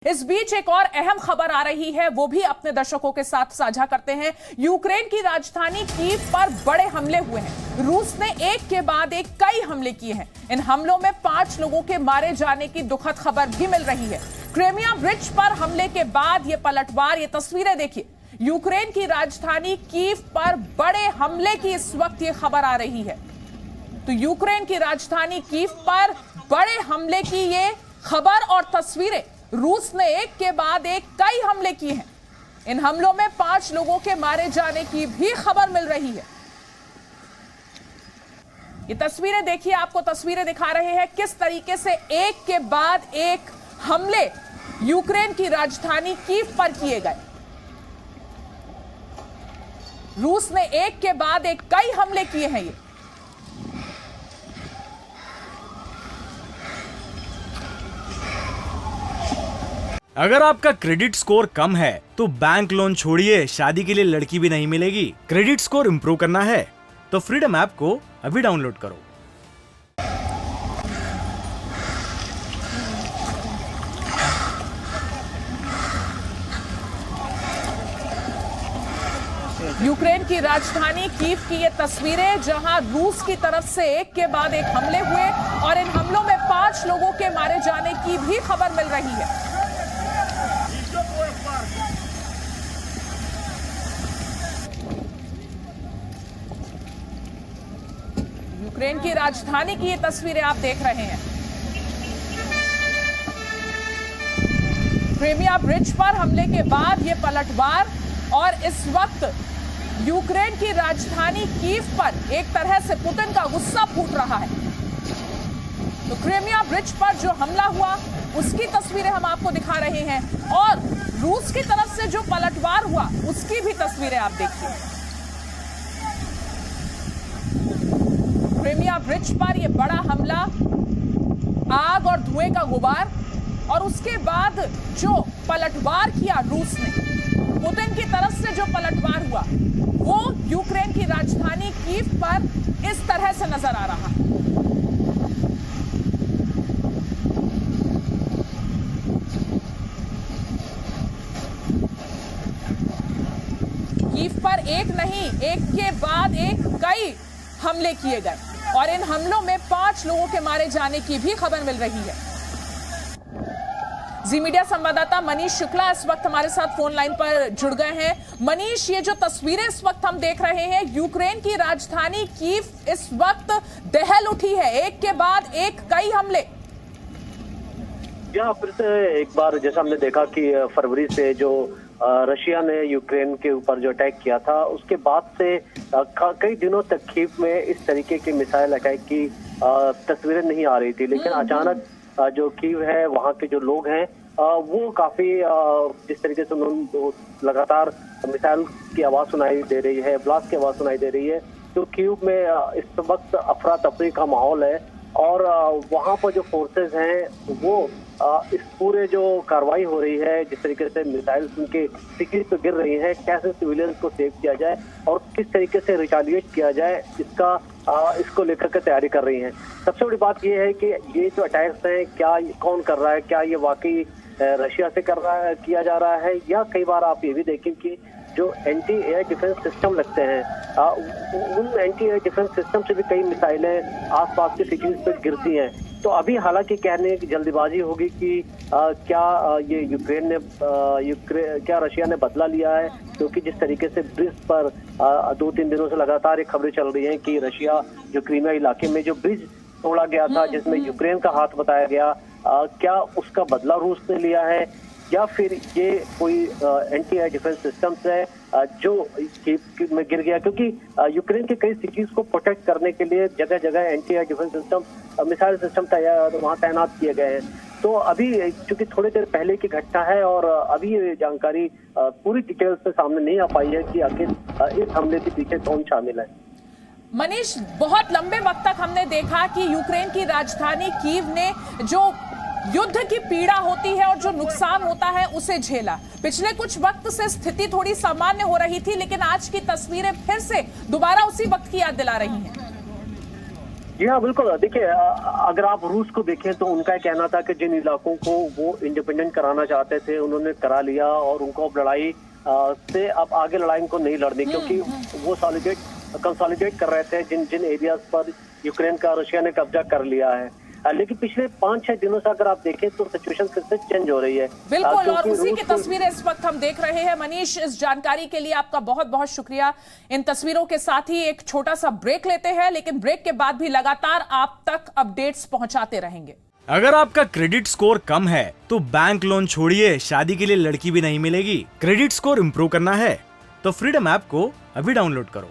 इस बीच एक और अहम खबर आ रही है, वो भी अपने दर्शकों के साथ साझा करते हैं। यूक्रेन की राजधानी कीव पर बड़े हमले हुए हैं। रूस ने एक के बाद एक कई हमले किए हैं। इन हमलों में 5 लोगों के मारे जाने की दुखद खबर भी मिल रही है। क्रेमिया ब्रिज पर हमले के बाद ये पलटवार, ये तस्वीरें देखिए। यूक्रेन की राजधानी कीव पर बड़े हमले की इस वक्त ये खबर आ रही है। तो यूक्रेन की राजधानी कीव पर बड़े हमले की ये खबर और तस्वीरें। रूस ने एक के बाद एक कई हमले किए हैं। इन हमलों में 5 लोगों के मारे जाने की भी खबर मिल रही है। ये तस्वीरें देखिए, आपको तस्वीरें दिखा रहे हैं किस तरीके से एक के बाद एक हमले यूक्रेन की राजधानी कीव पर किए गए। रूस ने एक के बाद एक कई हमले किए हैं। ये अगर आपका क्रेडिट स्कोर कम है तो बैंक लोन छोड़िए, शादी के लिए लड़की भी नहीं मिलेगी। क्रेडिट स्कोर इंप्रूव करना है तो फ्रीडम ऐप को अभी डाउनलोड करो। यूक्रेन की राजधानी कीव की ये तस्वीरें, जहां रूस की तरफ से एक के बाद एक हमले हुए और इन हमलों में 5 लोगों के मारे जाने की भी खबर मिल रही है। यूक्रेन की राजधानी की ये तस्वीरें आप देख रहे हैं। क्रेमिया ब्रिज पर हमले के बाद ये पलटवार और इस वक्त यूक्रेन की राजधानी कीव पर एक तरह से पुतिन का गुस्सा फूट रहा है। तो क्रेमिया ब्रिज पर जो हमला हुआ उसकी तस्वीरें हम आपको दिखा रहे हैं और रूस की तरफ से जो पलटवार हुआ उसकी भी तस्वीरें आप देखिए। क्रेमिया ब्रिज पर यह बड़ा हमला, आग और धुएं का गुबार, और उसके बाद जो पलटवार किया रूस ने, पुतिन की तरफ से जो पलटवार हुआ वो यूक्रेन की राजधानी कीव पर इस तरह से नजर आ रहा है। कीव पर एक नहीं, एक के बाद एक कई हमले किए गए और इन हमलों में 5 लोगों के मारे जाने की भी खबर मिल रही है। जी मीडिया संवाददाता मनीष शुक्ला इस वक्त हमारे साथ फोन लाइन पर जुड़ गए हैं। मनीष, ये जो तस्वीरें इस वक्त हम देख रहे हैं, यूक्रेन की राजधानी कीव इस वक्त दहल उठी है, एक के बाद एक कई हमले। यहाँ फिर से एक बार जैसा हमने देखा कि फरवरी से जो रशिया ने यूक्रेन के ऊपर जो अटैक किया था, उसके बाद से कई दिनों तक कीव में इस तरीके की मिसाइल अटैक की तस्वीरें नहीं आ रही थी। लेकिन अचानक जो कीव है, वहाँ के जो लोग हैं, वो काफी जिस तरीके से उन्होंने लगातार मिसाइल की आवाज सुनाई दे रही है, ब्लास्ट की आवाज सुनाई दे रही है। तो कीव में इस वक्त अफरा तफरी का माहौल है और वहाँ पर जो फोर्सेज हैं वो इस पूरे जो कार्रवाई हो रही है, जिस तरीके से मिसाइल उनके सिटीज पे गिर रही है, कैसे सिविलियंस को सेव किया जाए और किस तरीके से रिटालिएट किया जाए, इसको लेकर के तैयारी कर रही हैं। सबसे बड़ी बात यह है कि ये जो अटैक्स हैं, क्या कौन कर रहा है, क्या ये वाकई रशिया से किया जा रहा है, या कई बार आप ये भी देखें कि जो एंटी एयर डिफेंस सिस्टम लगते हैं, उन एंटी एयर डिफेंस सिस्टम से भी कई मिसाइलें आसपास के सिटीज पर गिरती हैं। तो अभी हालांकि कहने की जल्दबाजी होगी कि क्या ये क्या रशिया ने बदला लिया है, क्योंकि जिस तरीके से ब्रिज पर 2-3 दिनों से लगातार ये खबरें चल रही हैं कि रशिया जो क्रीमिया इलाके में जो ब्रिज तोड़ा गया था, जिसमें यूक्रेन का हाथ बताया गया, क्या उसका बदला रूस ने लिया है, या फिर ये कोई एंटी एयर डिफेंस सिस्टम्स है जो कीव में गिर गया, क्योंकि यूक्रेन के कई सिटीज को प्रोटेक्ट करने के लिए जगह जगह anti air defence system, missile system वहाँ तैनात किए गए हैं। तो अभी चूंकि थोड़ी देर पहले की घटना है और अभी ये जानकारी पूरी डिटेल्स से सामने नहीं आ पाई है कि आखिर इस हमले के पीछे कौन शामिल है। मनीष, बहुत लंबे वक्त तक हमने देखा कि यूक्रेन की राजधानी कीव ने जो युद्ध की पीड़ा होती है और जो नुकसान होता है उसे झेला। पिछले कुछ वक्त से स्थिति थोड़ी सामान्य हो रही थी, लेकिन आज की तस्वीरें फिर से दोबारा उसी वक्त की याद दिला रही हैं। जी हाँ, बिल्कुल। देखिए, अगर आप रूस को देखें तो उनका कहना था कि जिन इलाकों को वो इंडिपेंडेंट कराना चाहते थे उन्होंने करा लिया, और उनको अब लड़ाई से अब आगे लड़ाई को नहीं लड़नी, क्योंकि वो कंसोलिडेट कर रहे थे जिन जिन एरियाज पर यूक्रेन का रशिया ने कब्जा कर लिया है। लेकिन पिछले 5-6 दिनों से अगर आप देखें तो सिचुएशन फिर से चेंज हो रही है। बिल्कुल, और उसी की तस्वीरें इस वक्त हम देख रहे हैं। मनीष, इस जानकारी के लिए आपका बहुत बहुत शुक्रिया। इन तस्वीरों के साथ ही एक छोटा सा ब्रेक लेते हैं, लेकिन ब्रेक के बाद भी लगातार आप तक अपडेट्स पहुंचाते रहेंगे। अगर आपका क्रेडिट स्कोर कम है तो बैंक लोन छोड़िए, शादी के लिए लड़की भी नहीं मिलेगी। क्रेडिट स्कोर इम्प्रूव करना है तो फ्रीडम ऐप को अभी डाउनलोड करो।